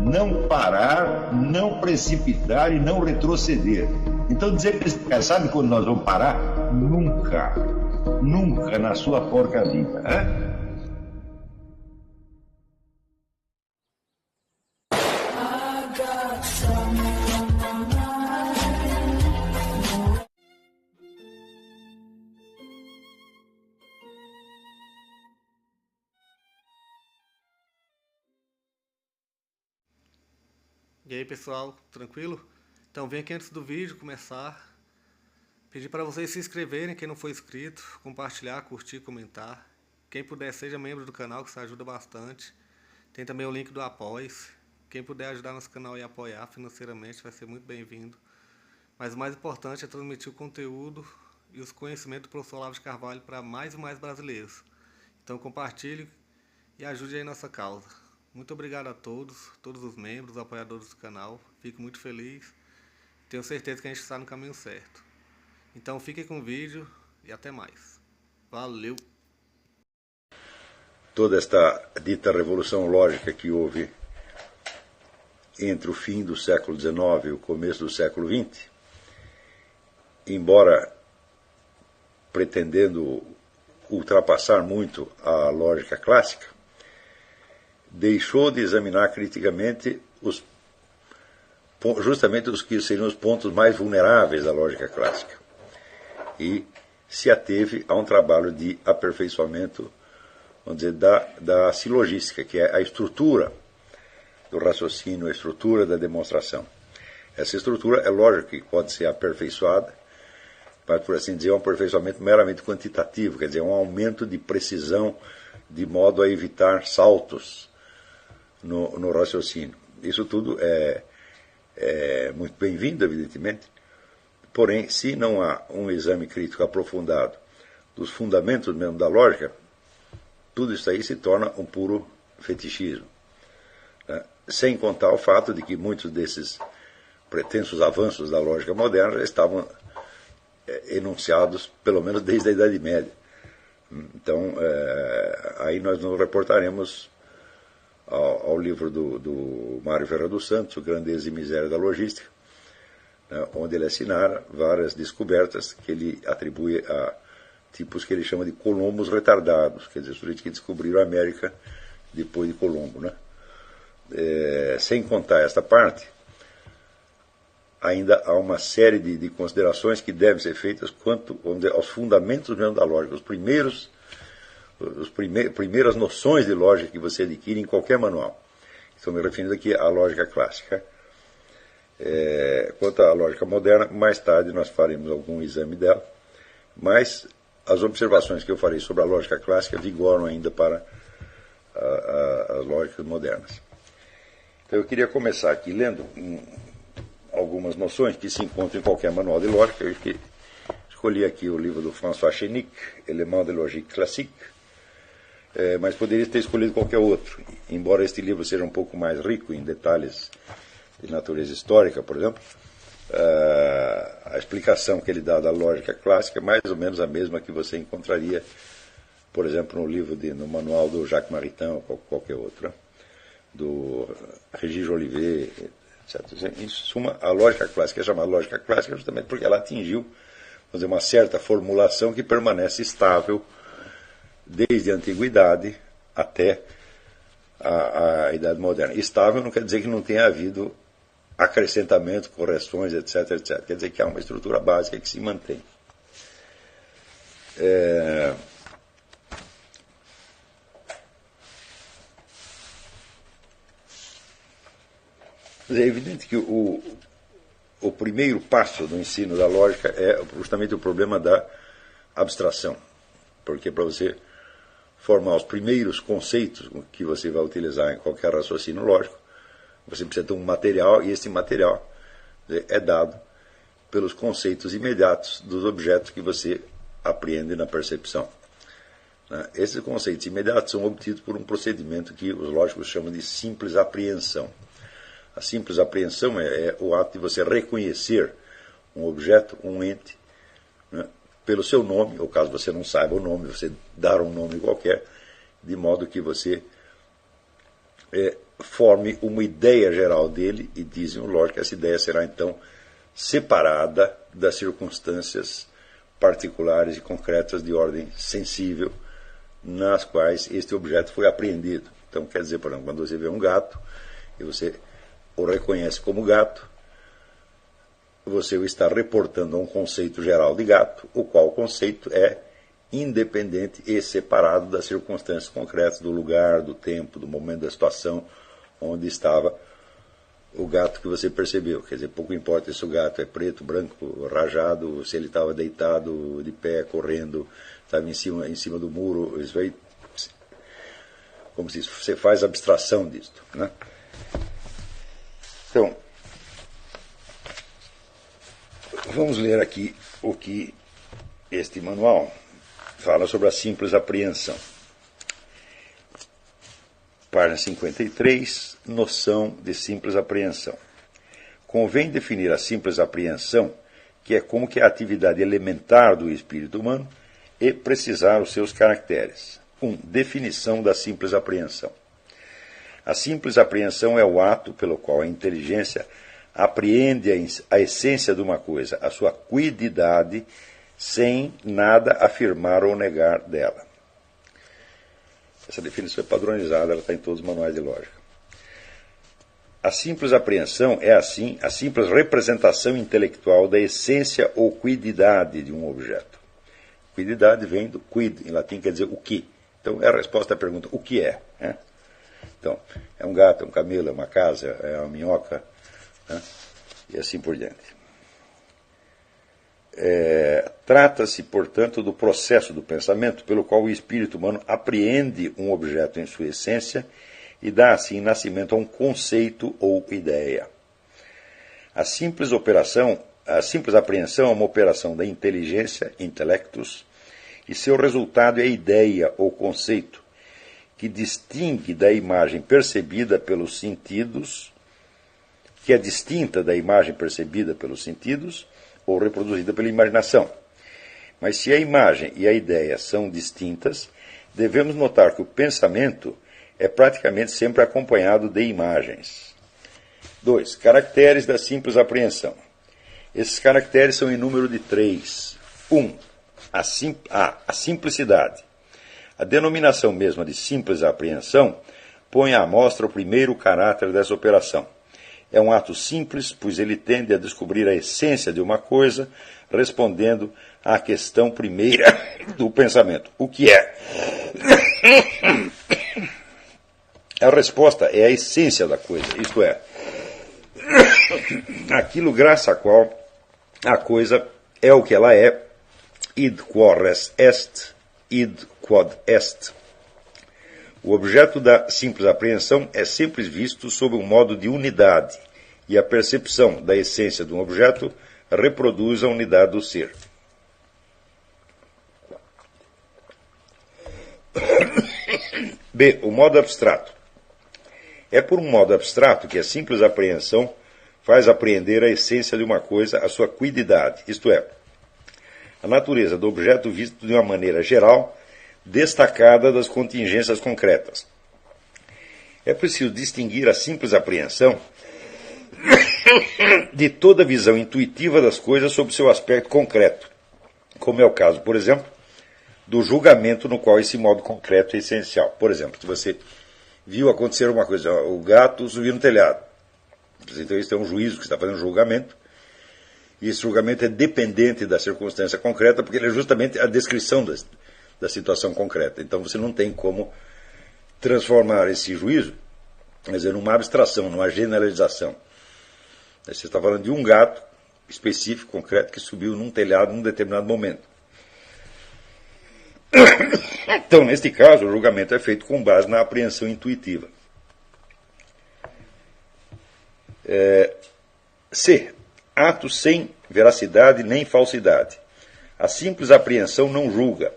não parar, não precipitar e não retroceder. Então dizer para esse cara, sabe quando nós vamos parar? Nunca. Nunca na sua porca vida. Né? E aí pessoal, tranquilo? Então vem aqui antes do vídeo começar, pedir para vocês se inscreverem, quem não for inscrito, compartilhar, curtir, comentar. Quem puder seja membro do canal, que isso ajuda bastante. Tem também o link do Apoia-se. Quem puder ajudar nosso canal e apoiar financeiramente vai ser muito bem-vindo. Mas o mais importante é transmitir o conteúdo e os conhecimentos do professor Olavo de Carvalho para mais e mais brasileiros. Então compartilhe e ajude aí nossa causa. Muito obrigado a todos os membros, apoiadores do canal. Fico muito feliz. Tenho certeza que a gente está no caminho certo. Então fiquem com o vídeo e até mais. Valeu! Toda esta dita revolução lógica que houve entre o fim do século XIX e o começo do século XX, embora pretendendo ultrapassar muito a lógica clássica, deixou de examinar criticamente justamente os que seriam os pontos mais vulneráveis da lógica clássica e se ateve a um trabalho de aperfeiçoamento, vamos dizer, da silogística, que é a estrutura do raciocínio, a estrutura da demonstração. Essa estrutura é lógico que pode ser aperfeiçoada, mas, por assim dizer, é um aperfeiçoamento meramente quantitativo, quer dizer, um aumento de precisão de modo a evitar saltos no raciocínio. Isso tudo é muito bem-vindo, evidentemente, porém, se não há um exame crítico aprofundado dos fundamentos mesmo da lógica, tudo isso aí se torna um puro fetichismo. Né? Sem contar o fato de que muitos desses pretensos avanços da lógica moderna já estavam enunciados, pelo menos desde a Idade Média. Então, aí nós nos reportaremos ao livro do Mário Ferreira dos Santos, O Grandeza e Miséria da Logística, né, onde ele assinara várias descobertas que ele atribui a tipos que ele chama de colombos retardados, quer dizer, sujeitos que descobriram a América depois de Colombo. Né? Sem contar esta parte, ainda há uma série de considerações que devem ser feitas quanto, vamos dizer, aos fundamentos mesmo da lógica, primeiras noções de lógica que você adquire em qualquer manual. Estou me referindo aqui à lógica clássica. Quanto à lógica moderna, mais tarde nós faremos algum exame dela, mas as observações que eu farei sobre a lógica clássica vigoram ainda para as lógicas modernas. Então eu queria começar aqui lendo algumas noções que se encontram em qualquer manual de lógica. Eu escolhi aqui o livro do François Chénic, Éléments de Logique Classique, mas poderia ter escolhido qualquer outro, embora este livro seja um pouco mais rico em detalhes de natureza histórica, por exemplo. A explicação que ele dá da lógica clássica é mais ou menos a mesma que você encontraria, por exemplo, no manual do Jacques Maritain ou qualquer outro, do Régis Jolivet, etc. Em suma, a lógica clássica é chamada lógica clássica justamente porque ela atingiu, vamos dizer, uma certa formulação que permanece estável desde a antiguidade até a Idade Moderna. Estável não quer dizer que não tenha havido acrescentamentos, correções, etc, etc. Quer dizer que há uma estrutura básica que se mantém. É evidente que o primeiro passo do ensino da lógica é justamente o problema da abstração. Porque para você formar os primeiros conceitos que você vai utilizar em qualquer raciocínio lógico, você precisa ter um material, e esse material é dado pelos conceitos imediatos dos objetos que você apreende na percepção. Esses conceitos imediatos são obtidos por um procedimento que os lógicos chamam de simples apreensão. A simples apreensão é o ato de você reconhecer um objeto, um ente, né, pelo seu nome, ou caso você não saiba o nome, você dar um nome qualquer, de modo que você forme uma ideia geral dele, e dizem o lógico que essa ideia será então separada das circunstâncias particulares e concretas de ordem sensível nas quais este objeto foi apreendido. Então, quer dizer, por exemplo, quando você vê um gato e você o reconhece como gato, você o está reportando a um conceito geral de gato, o qual conceito é independente e separado das circunstâncias concretas, do lugar, do tempo, do momento da situação onde estava o gato que você percebeu. Quer dizer, pouco importa se o gato é preto, branco, rajado, se ele estava deitado, de pé, correndo, estava em cima do muro. Isso aí, como se você faz abstração disso, né? Então, vamos ler aqui o que este manual fala sobre a simples apreensão. Página 53, noção de simples apreensão. Convém definir a simples apreensão, que é como que a atividade elementar do espírito humano, e precisar os seus caracteres. 1. Definição da simples apreensão. A simples apreensão é o ato pelo qual a inteligência apreende a essência de uma coisa, a sua quididade, sem nada afirmar ou negar dela. Essa definição é padronizada, ela está em todos os manuais de lógica. A simples apreensão é, assim, a simples representação intelectual da essência ou quididade de um objeto. Quididade vem do quid, em latim quer dizer o que. Então é a resposta à pergunta, o que é? Né? Então, é um gato, é um camelo, é uma casa, é uma minhoca, né? E assim por diante. Trata-se, portanto, do processo do pensamento pelo qual o espírito humano apreende um objeto em sua essência e dá, assim, nascimento a um conceito ou ideia. A simples apreensão é uma operação da inteligência, intellectus, e seu resultado é a ideia ou conceito, que distingue da imagem percebida pelos sentidos, que é distinta da imagem percebida pelos sentidos ou reproduzida pela imaginação. Mas se a imagem e a ideia são distintas, devemos notar que o pensamento é praticamente sempre acompanhado de imagens. 2. Caracteres da simples apreensão. Esses caracteres são em número de 3. 1. A simplicidade. A denominação mesma de simples apreensão põe à mostra o primeiro caráter dessa operação. É um ato simples, pois ele tende a descobrir a essência de uma coisa, respondendo à questão primeira do pensamento. O que é? A resposta é a essência da coisa, isto é, aquilo graças a qual a coisa é o que ela é, id quod est, id quod est. O objeto da simples apreensão é sempre visto sob um modo de unidade, e a percepção da essência de um objeto reproduz a unidade do ser. B. O modo abstrato. É por um modo abstrato que a simples apreensão faz apreender a essência de uma coisa, a sua quididade, isto é, a natureza do objeto visto de uma maneira geral, destacada das contingências concretas. É preciso distinguir a simples apreensão de toda a visão intuitiva das coisas sob seu aspecto concreto, como é o caso, por exemplo, do julgamento no qual esse modo concreto é essencial. Por exemplo, se você viu acontecer uma coisa, o gato subiu no telhado, então isso é um juízo que está fazendo um julgamento, e esse julgamento é dependente da circunstância concreta, porque ele é justamente a descrição da situação concreta. Então você não tem como transformar esse juízo, quer dizer, numa abstração, numa generalização. Você está falando de um gato específico, concreto, que subiu num telhado num determinado momento. Então, neste caso, o julgamento é feito com base na apreensão intuitiva. C. Ato sem veracidade nem falsidade. A simples apreensão não julga.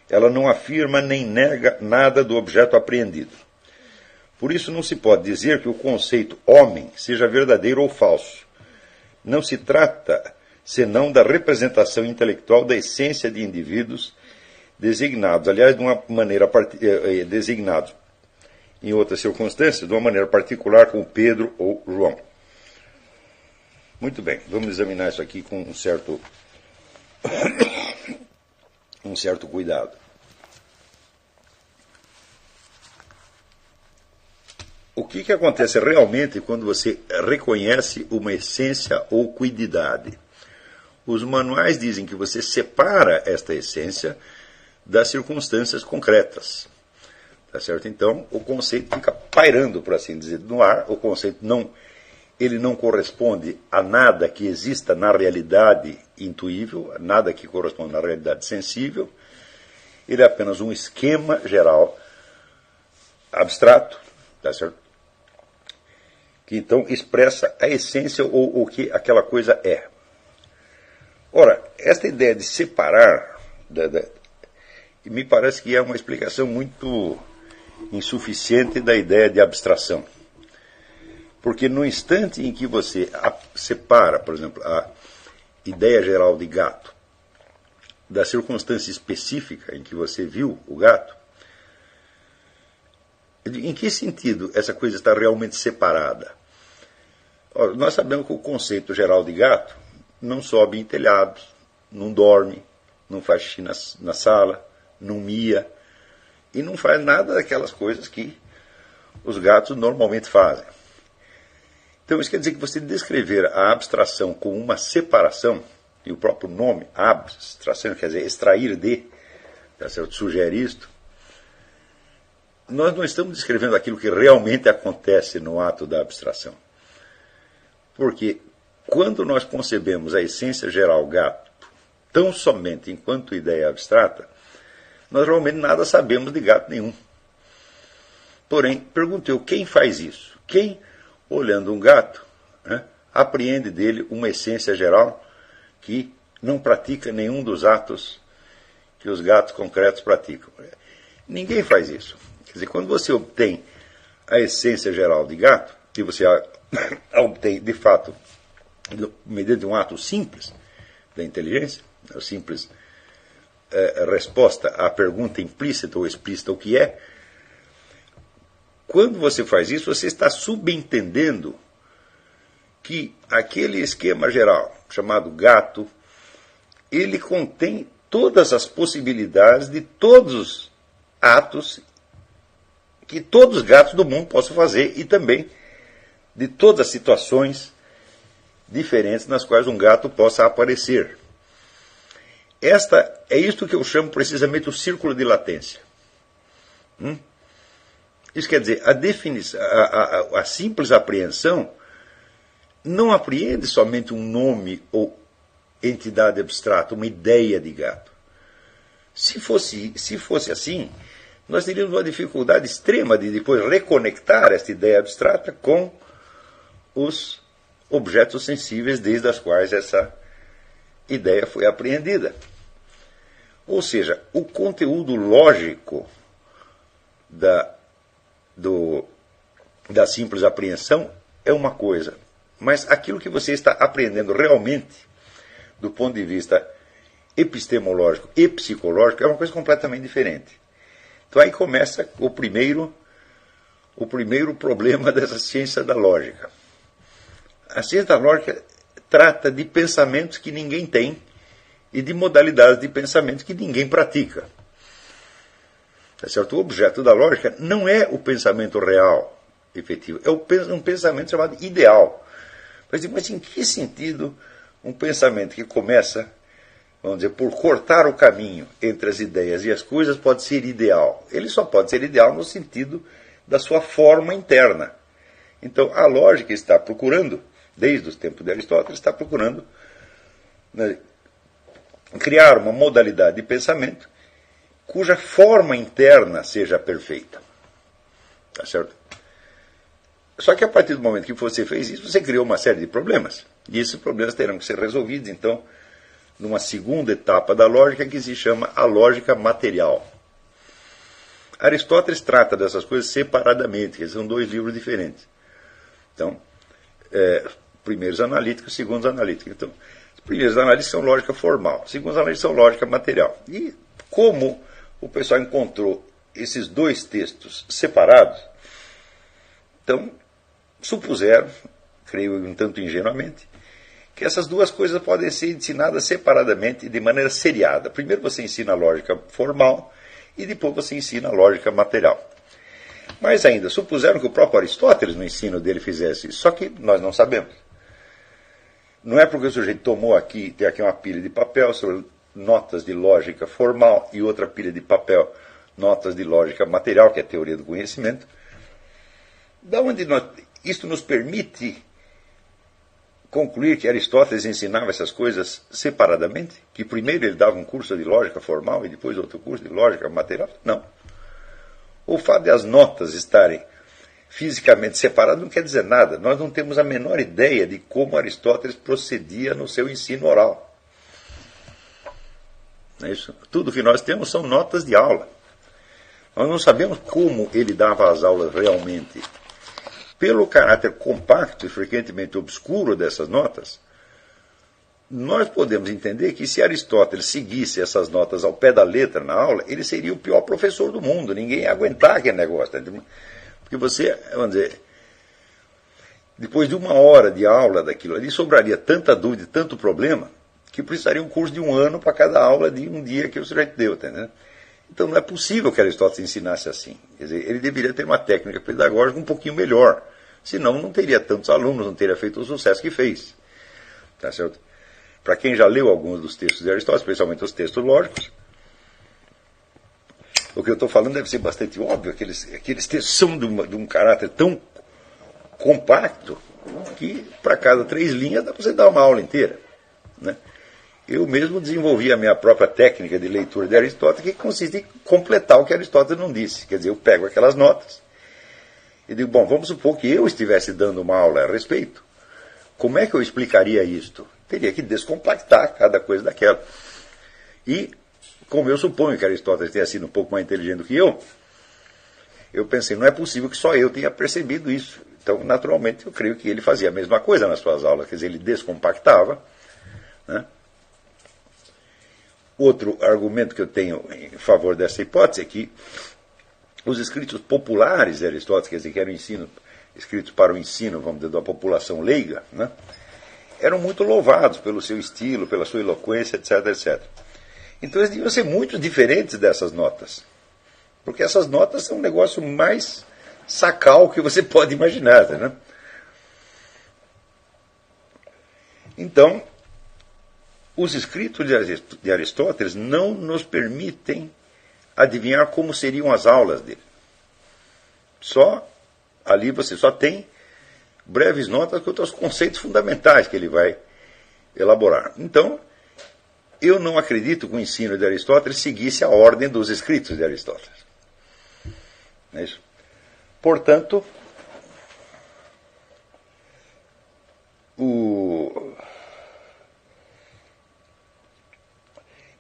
Ela não afirma nem nega nada do objeto apreendido. Por isso não se pode dizer que o conceito homem seja verdadeiro ou falso. Não se trata senão da representação intelectual da essência de indivíduos designados, aliás, de uma maneira designados em outras circunstâncias, de uma maneira particular com Pedro ou João. Muito bem, vamos examinar isso aqui com um certo cuidado. O que acontece realmente quando você reconhece uma essência ou cuididade? Os manuais dizem que você separa esta essência das circunstâncias concretas. Tá certo? Então, o conceito fica pairando, por assim dizer, no ar. O conceito ele não corresponde a nada que exista na realidade intuível, a nada que corresponde na realidade sensível. Ele é apenas um esquema geral abstrato, tá certo? Que então expressa a essência ou o que aquela coisa é. Ora, esta ideia de separar, me parece que é uma explicação muito insuficiente da ideia de abstração. Porque no instante em que você separa, por exemplo, a ideia geral de gato da circunstância específica em que você viu o gato, em que sentido essa coisa está realmente separada? Ora, nós sabemos que o conceito geral de gato não sobe em telhados, não dorme, não faz xixi na sala, não mia, e não faz nada daquelas coisas que os gatos normalmente fazem. Então isso quer dizer que você descrever a abstração como uma separação, e o próprio nome, abstração, quer dizer extrair de, tá certo? Sugere isto. Nós não estamos descrevendo aquilo que realmente acontece no ato da abstração. Porque quando nós concebemos a essência geral gato tão somente enquanto ideia abstrata, nós realmente nada sabemos de gato nenhum. Porém, pergunto eu, quem faz isso? Quem, olhando um gato, apreende dele uma essência geral que não pratica nenhum dos atos que os gatos concretos praticam? Ninguém faz isso. Quer dizer, quando você obtém a essência geral de gato, e você a obtém, de fato, mediante um ato simples da inteligência, a simples resposta à pergunta implícita ou explícita o que é, quando você faz isso, você está subentendendo que aquele esquema geral, chamado gato, ele contém todas as possibilidades de todos os atos que todos os gatos do mundo possam fazer e também de todas as situações diferentes nas quais um gato possa aparecer. É isto que eu chamo precisamente o círculo de latência. Isso quer dizer, a simples apreensão não apreende somente um nome ou entidade abstrata, uma ideia de gato. Se fosse assim, nós teríamos uma dificuldade extrema de depois reconectar esta ideia abstrata com os objetos sensíveis desde os quais essa ideia foi apreendida. Ou seja, o conteúdo lógico da simples apreensão é uma coisa, mas aquilo que você está aprendendo realmente, do ponto de vista epistemológico e psicológico, é uma coisa completamente diferente. Então aí começa o primeiro problema dessa ciência da lógica. A ciência da lógica trata de pensamentos que ninguém tem e de modalidades de pensamento que ninguém pratica. Tá certo? O objeto da lógica não é o pensamento real, efetivo, é um pensamento chamado ideal. Mas em que sentido um pensamento que começa, vamos dizer, por cortar o caminho entre as ideias e as coisas pode ser ideal? Ele só pode ser ideal no sentido da sua forma interna. Então a lógica está procurando, desde os tempos de Aristóteles, está procurando criar uma modalidade de pensamento cuja forma interna seja perfeita. Tá certo? Só que a partir do momento que você fez isso, você criou uma série de problemas. E esses problemas terão que ser resolvidos, então, numa segunda etapa da lógica que se chama a lógica material. Aristóteles trata dessas coisas separadamente, que são dois livros diferentes. Então, primeiros analíticos, segundos analíticos. Então, os primeiros analíticos são lógica formal, os segundos analíticos são lógica material. E como o pessoal encontrou esses dois textos separados, Então, supuseram, creio um tanto ingenuamente, que essas duas coisas podem ser ensinadas separadamente de maneira seriada. Primeiro você ensina a lógica formal e depois você ensina a lógica material. Mas ainda, supuseram que o próprio Aristóteles no ensino dele fizesse isso, só que nós não sabemos. Não é porque o sujeito tem aqui uma pilha de papel sobre notas de lógica formal e outra pilha de papel, notas de lógica material, que é a teoria do conhecimento. Isto nos permite concluir que Aristóteles ensinava essas coisas separadamente? Que primeiro ele dava um curso de lógica formal e depois outro curso de lógica material? Não. O fato de as notas estarem fisicamente separadas não quer dizer nada. Nós não temos a menor ideia de como Aristóteles procedia no seu ensino oral. Não é isso? Tudo que nós temos são notas de aula. Nós não sabemos como ele dava as aulas realmente. Pelo caráter compacto e frequentemente obscuro dessas notas, nós podemos entender que se Aristóteles seguisse essas notas ao pé da letra na aula, ele seria o pior professor do mundo. Ninguém ia aguentar aquele negócio. Porque você, vamos dizer, depois de 1 hora de aula daquilo ali, sobraria tanta dúvida, tanto problema, que precisaria um curso de 1 ano para cada aula de um dia que o sujeito deu, entendeu? Então não é possível que Aristóteles ensinasse assim. Quer dizer, ele deveria ter uma técnica pedagógica um pouquinho melhor. Senão não teria tantos alunos, não teria feito o sucesso que fez. Tá certo? Para quem já leu alguns dos textos de Aristóteles, especialmente os textos lógicos, o que eu estou falando deve ser bastante óbvio. Aqueles textos são de um caráter tão compacto que para cada 3 linhas dá para você dar uma aula inteira. Né? Eu mesmo desenvolvi a minha própria técnica de leitura de Aristóteles, que consiste em completar o que Aristóteles não disse. Quer dizer, eu pego aquelas notas e digo, bom, vamos supor que eu estivesse dando uma aula a respeito. Como é que eu explicaria isto? Teria que descompactar cada coisa daquela. E, como eu suponho que Aristóteles tenha sido um pouco mais inteligente do que eu pensei, não é possível que só eu tenha percebido isso. Então, naturalmente, eu creio que ele fazia a mesma coisa nas suas aulas, quer dizer, ele descompactava. Né? Outro argumento que eu tenho em favor dessa hipótese é que os escritos populares de Aristóteles, quer dizer, que eram escritos para o ensino, vamos dizer, da população leiga, né, eram muito louvados pelo seu estilo, pela sua eloquência, etc, etc. Então eles deviam ser muito diferentes dessas notas. Porque essas notas são um negócio mais sacal que você pode imaginar. Né? Então, os escritos de Aristóteles não nos permitem adivinhar como seriam as aulas dele. Ali você só tem breves notas quanto aos conceitos fundamentais que ele vai elaborar. Então, eu não acredito que o ensino de Aristóteles seguisse a ordem dos escritos de Aristóteles. Não é isso? Portanto,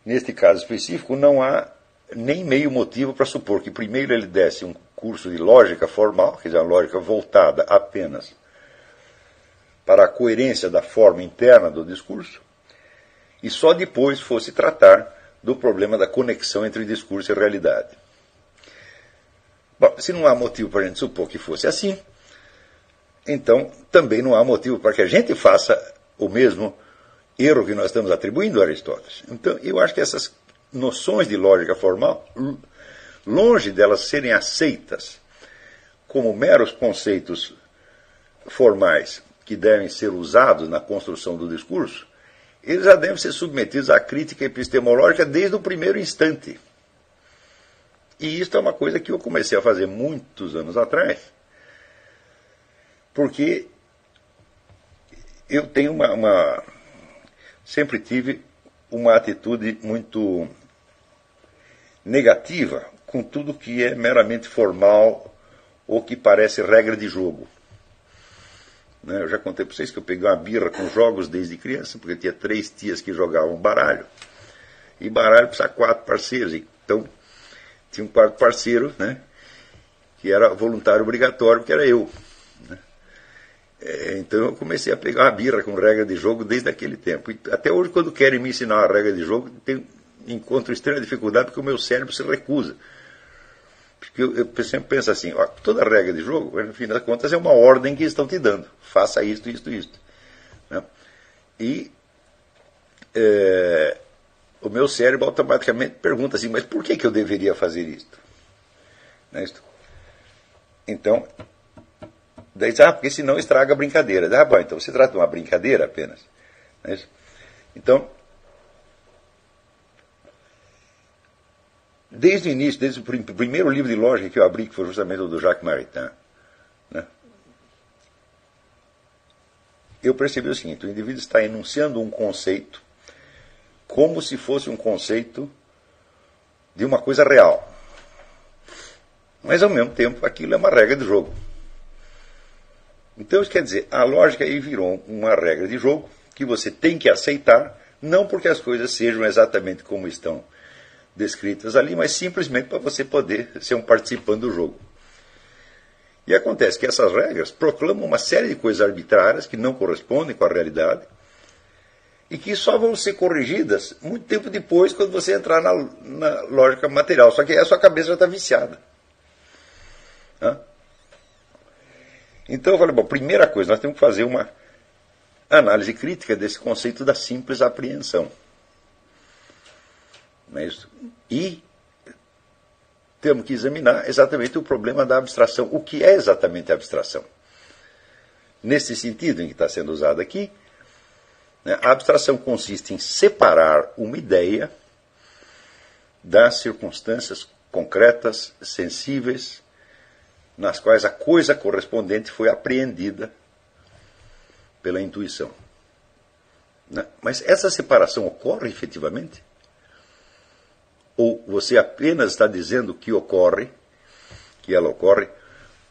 neste caso específico, não há nem meio motivo para supor que primeiro ele desse um curso de lógica formal, quer dizer, uma lógica voltada apenas para a coerência da forma interna do discurso, e só depois fosse tratar do problema da conexão entre discurso e realidade. Bom, se não há motivo para a gente supor que fosse assim, então também não há motivo para que a gente faça o mesmo erro que nós estamos atribuindo a Aristóteles. Então, eu acho que essas noções de lógica formal, longe delas serem aceitas como meros conceitos formais que devem ser usados na construção do discurso, eles já devem ser submetidos à crítica epistemológica desde o primeiro instante. E isso é uma coisa que eu comecei a fazer muitos anos atrás, porque eu tenho sempre tive uma atitude muito negativa com tudo que é meramente formal ou que parece regra de jogo. Eu já contei para vocês que eu peguei uma birra com jogos desde criança, porque tinha 3 tias que jogavam baralho. E baralho precisa 4 parceiros. Então, tinha um 4º parceiro, né, que era voluntário obrigatório, que era eu. Então eu comecei a pegar uma birra com regra de jogo desde aquele tempo. E até hoje, quando querem me ensinar a regra de jogo, encontro extrema dificuldade porque o meu cérebro se recusa. Porque eu sempre penso assim, ó, toda regra de jogo, no fim das contas, é uma ordem que estão te dando. Faça isto, isto, isto. Né? E o meu cérebro automaticamente pergunta assim, mas por que eu deveria fazer isto? Né? Então, daí diz, porque senão estraga a brincadeira. Bom, então se trata de uma brincadeira apenas. Né? Então, desde o início, desde o primeiro livro de lógica que eu abri, que foi justamente o do Jacques Maritain, né? Eu percebi o seguinte, o indivíduo está enunciando um conceito como se fosse um conceito de uma coisa real. Mas, ao mesmo tempo, aquilo é uma regra de jogo. Então, isso quer dizer, a lógica aí virou uma regra de jogo que você tem que aceitar, não porque as coisas sejam exatamente como estão descritas ali, mas simplesmente para você poder ser um participante do jogo. E acontece que essas regras proclamam uma série de coisas arbitrárias que não correspondem com a realidade e que só vão ser corrigidas muito tempo depois, quando você entrar na lógica material. Só que aí a sua cabeça já está viciada. Então eu falei, bom, primeira coisa, nós temos que fazer uma análise crítica desse conceito da simples apreensão. Não é isso? E temos que examinar exatamente o problema da abstração. O que é exatamente a abstração? Nesse sentido em que está sendo usado aqui, né, a abstração consiste em separar uma ideia das circunstâncias concretas, sensíveis, nas quais a coisa correspondente foi apreendida pela intuição. Né? Mas essa separação ocorre efetivamente? Ou você apenas está dizendo que ela ocorre,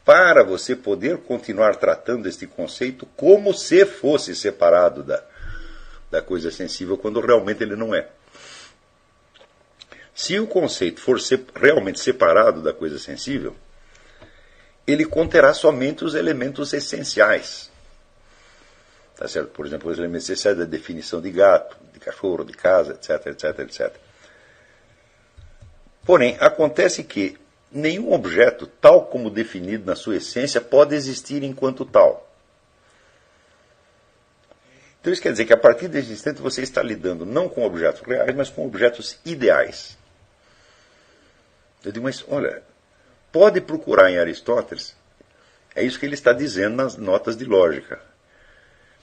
para você poder continuar tratando este conceito como se fosse separado da coisa sensível, quando realmente ele não é. Se o conceito for realmente separado da coisa sensível, ele conterá somente os elementos essenciais. Tá certo? Por exemplo, os elementos essenciais da definição de gato, de cachorro, de casa, etc, etc, etc. Porém, acontece que nenhum objeto, tal como definido na sua essência, pode existir enquanto tal. Então isso quer dizer que a partir desse instante você está lidando não com objetos reais, mas com objetos ideais. Eu digo, mas olha, pode procurar em Aristóteles, é isso que ele está dizendo nas notas de lógica.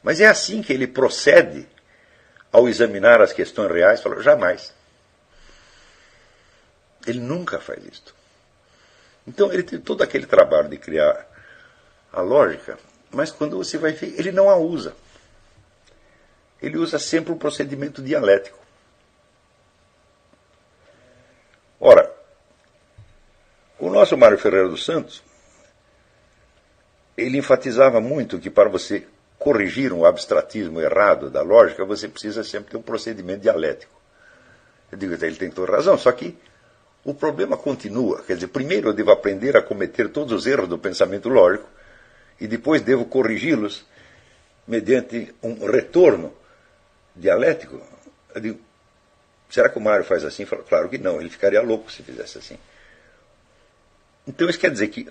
Mas é assim que ele procede ao examinar as questões reais? Falou, jamais. Ele nunca faz isto. Então ele tem todo aquele trabalho de criar a lógica, mas quando você vai ver, ele não a usa. Ele usa sempre um procedimento dialético. Ora, o nosso Mário Ferreira dos Santos, ele enfatizava muito que para você corrigir um abstratismo errado da lógica, você precisa sempre ter um procedimento dialético. Eu digo, ele tem toda razão, só que o problema continua. Quer dizer, primeiro eu devo aprender a cometer todos os erros do pensamento lógico e depois devo corrigi-los mediante um retorno dialético. Eu digo, será que o Mário faz assim? Eu falo, claro que não, ele ficaria louco se fizesse assim. Então isso quer dizer que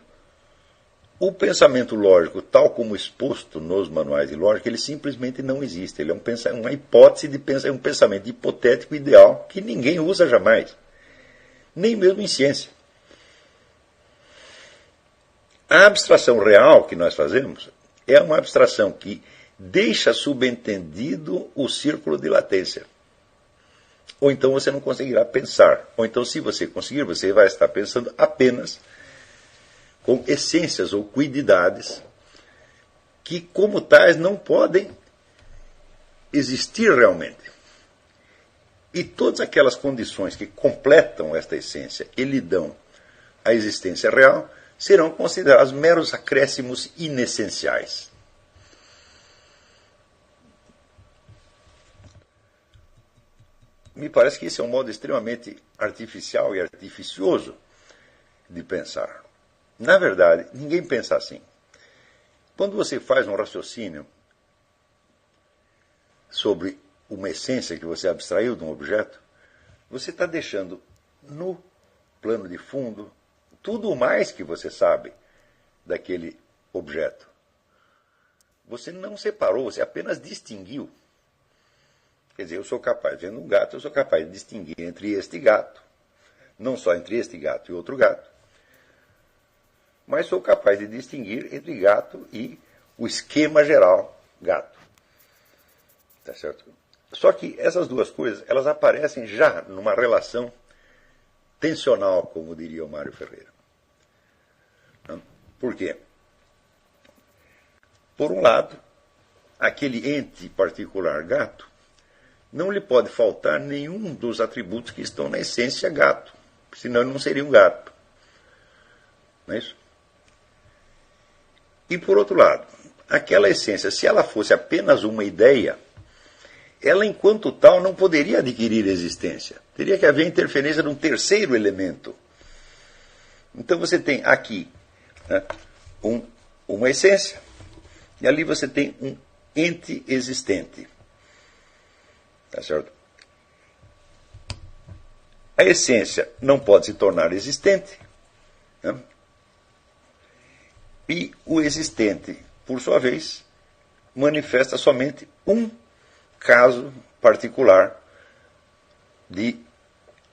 o pensamento lógico, tal como exposto nos manuais de lógica, ele simplesmente não existe. Ele é uma hipótese de um pensamento hipotético ideal que ninguém usa jamais. Nem mesmo em ciência. A abstração real que nós fazemos é uma abstração que deixa subentendido o círculo de latência. Ou então você não conseguirá pensar. Ou então, se você conseguir, você vai estar pensando apenas com essências ou quididades que, como tais, não podem existir realmente. E todas aquelas condições que completam esta essência e lhe dão a existência real serão considerados meros acréscimos inessenciais. Me parece que esse é um modo extremamente artificial e artificioso de pensar. Na verdade, ninguém pensa assim. Quando você faz um raciocínio sobre uma essência que você abstraiu de um objeto, você está deixando no plano de fundo, tudo mais que você sabe daquele objeto. Você não separou, você apenas distinguiu. Quer dizer, eu sou capaz, vendo um gato, eu sou capaz de distinguir entre este gato, não só entre este gato e outro gato, mas sou capaz de distinguir entre gato e o esquema geral gato. Tá certo? Só que essas duas coisas, elas aparecem já numa relação tensional, como diria o Mário Ferreira. Por quê? Por um lado, aquele ente particular gato não lhe pode faltar nenhum dos atributos que estão na essência gato, senão ele não seria um gato. Não é isso? E por outro lado, aquela essência, se ela fosse apenas uma ideia, ela enquanto tal não poderia adquirir existência. Teria que haver interferência de um terceiro elemento. Então você tem aqui, né, uma essência, e ali você tem um ente existente. Tá certo? A essência não pode se tornar existente, né? E o existente, por sua vez, manifesta somente um caso particular de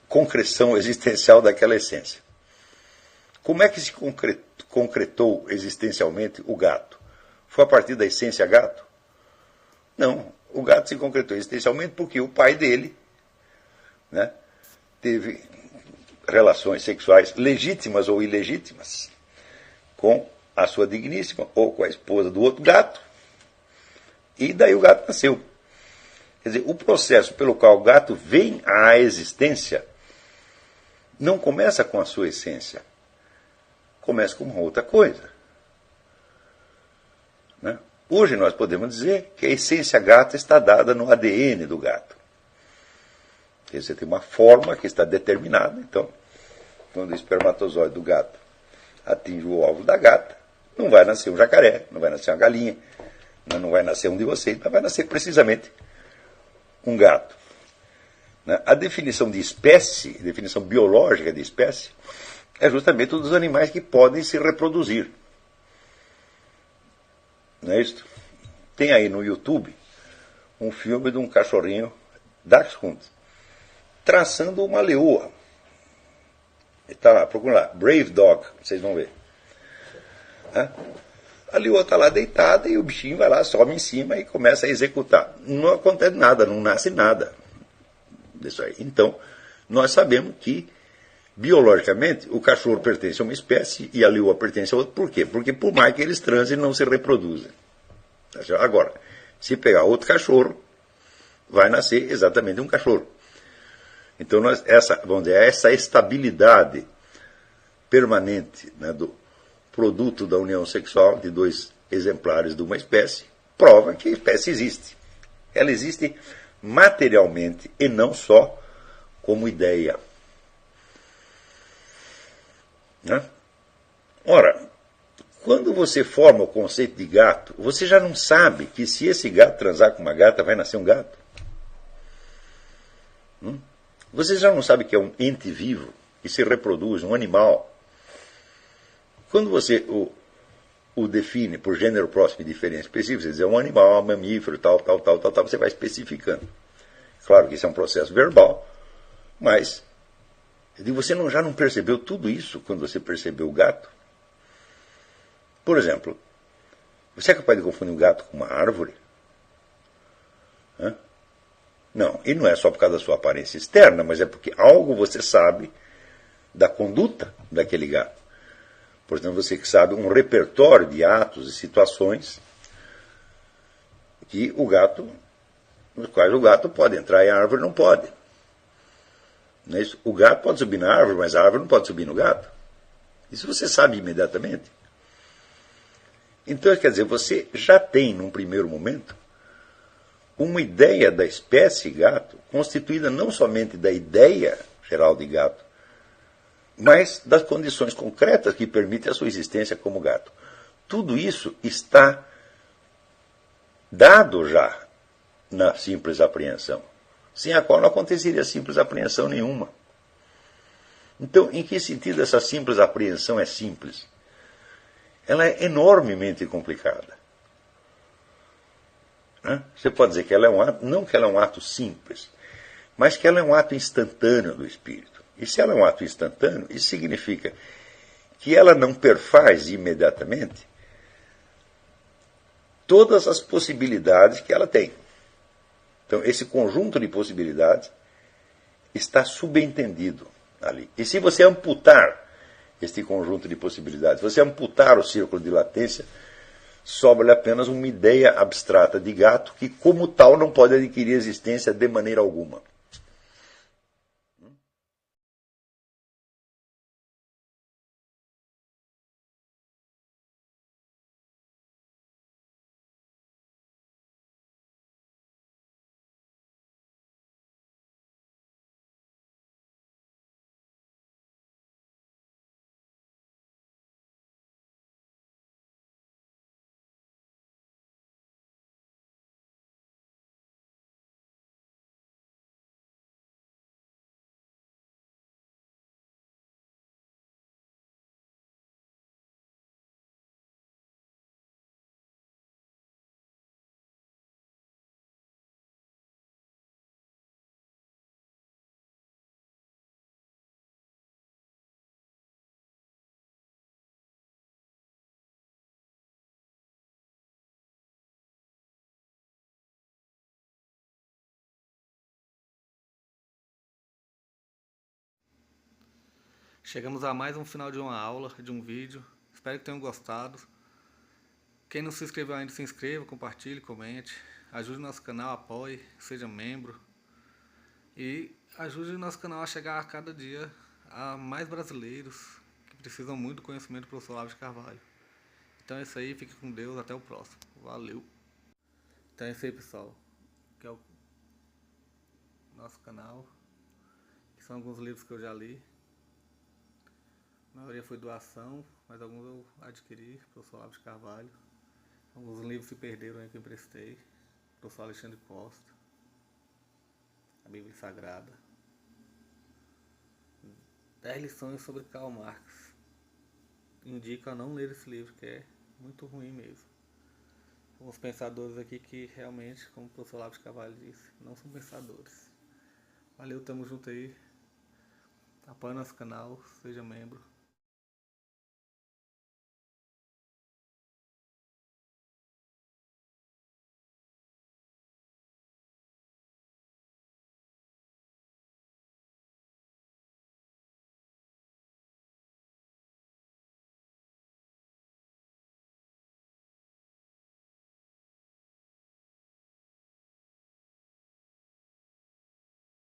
concreção existencial daquela essência. Como é que se concretou existencialmente o gato? Foi a partir da essência gato? Não. O gato se concretou existencialmente porque o pai dele, né, teve relações sexuais legítimas ou ilegítimas com a sua digníssima ou com a esposa do outro gato, e daí o gato nasceu. Quer dizer, o processo pelo qual o gato vem à existência não começa com a sua essência, começa com uma outra coisa. Né? Hoje nós podemos dizer que a essência gata está dada no ADN do gato. Quer dizer, você tem uma forma que está determinada, então, quando o espermatozoide do gato atinge o óvulo da gata, não vai nascer um jacaré, não vai nascer uma galinha, não vai nascer um de vocês, mas vai nascer precisamente um gato. A definição de espécie, a definição biológica de espécie, é justamente um dos animais que podem se reproduzir. Não é isso? Tem aí no YouTube um filme de um cachorrinho, Dachshund, traçando uma leoa. Ele está lá, procura lá, Brave Dog, vocês vão ver. A leoa está lá deitada e o bichinho vai lá, sobe em cima e começa a executar. Não acontece nada, não nasce nada disso aí. Então, nós sabemos que, biologicamente, o cachorro pertence a uma espécie e a leoa pertence a outra. Por quê? Porque por mais que eles transem, não se reproduzem. Agora, se pegar outro cachorro, vai nascer exatamente um cachorro. Então, vamos dizer, essa estabilidade permanente, né, do produto da união sexual de dois exemplares de uma espécie, prova que a espécie existe. Ela existe materialmente e não só como ideia. Né? Ora, quando você forma o conceito de gato, você já não sabe que se esse gato transar com uma gata, vai nascer um gato. Você já não sabe que é um ente vivo, que se reproduz, um animal. Quando você o define por gênero próximo e diferença específica, você diz, é um animal, um mamífero, tal, você vai especificando. Claro que isso é um processo verbal, mas você já não percebeu tudo isso quando você percebeu o gato? Por exemplo, você é capaz de confundir um gato com uma árvore? Não, e não é só por causa da sua aparência externa, mas é porque algo você sabe da conduta daquele gato. Portanto, você que sabe um repertório de atos e situações que nos quais o gato pode entrar e a árvore não pode. Não é isso? O gato pode subir na árvore, mas a árvore não pode subir no gato. Isso você sabe imediatamente. Então, quer dizer, você já tem, num primeiro momento, uma ideia da espécie gato, constituída não somente da ideia geral de gato, mas das condições concretas que permitem a sua existência como gato. Tudo isso está dado já na simples apreensão, sem a qual não aconteceria simples apreensão nenhuma. Então, em que sentido essa simples apreensão é simples? Ela é enormemente complicada. Você pode dizer que ela é um ato, não que ela é um ato simples, mas que ela é um ato instantâneo do espírito. E se ela é um ato instantâneo, isso significa que ela não perfaz imediatamente todas as possibilidades que ela tem. Então, esse conjunto de possibilidades está subentendido ali. E se você amputar este conjunto de possibilidades, se você amputar o círculo de latência, sobra-lhe apenas uma ideia abstrata de gato que, como tal, não pode adquirir existência de maneira alguma. Chegamos a mais um final de uma aula, de um vídeo. Espero que tenham gostado. Quem não se inscreveu ainda, se inscreva, compartilhe, comente. Ajude o nosso canal, apoie, seja membro. E ajude o nosso canal a chegar a cada dia a mais brasileiros que precisam muito do conhecimento do professor Olavo de Carvalho. Então é isso aí, fique com Deus, até o próximo. Valeu! Então é isso aí, pessoal. Que é o nosso canal. Que são alguns livros que eu já li. A maioria foi doação, mas alguns eu adquiri, professor Olavo de Carvalho. Alguns livros se perderam aí que eu emprestei, professor Alexandre Costa, a Bíblia Sagrada. 10 lições sobre Karl Marx. Indico a não ler esse livro, que é muito ruim mesmo. Alguns pensadores aqui que realmente, como o professor Olavo de Carvalho disse, não são pensadores. Valeu, tamo junto aí. Apoie nosso canal, seja membro.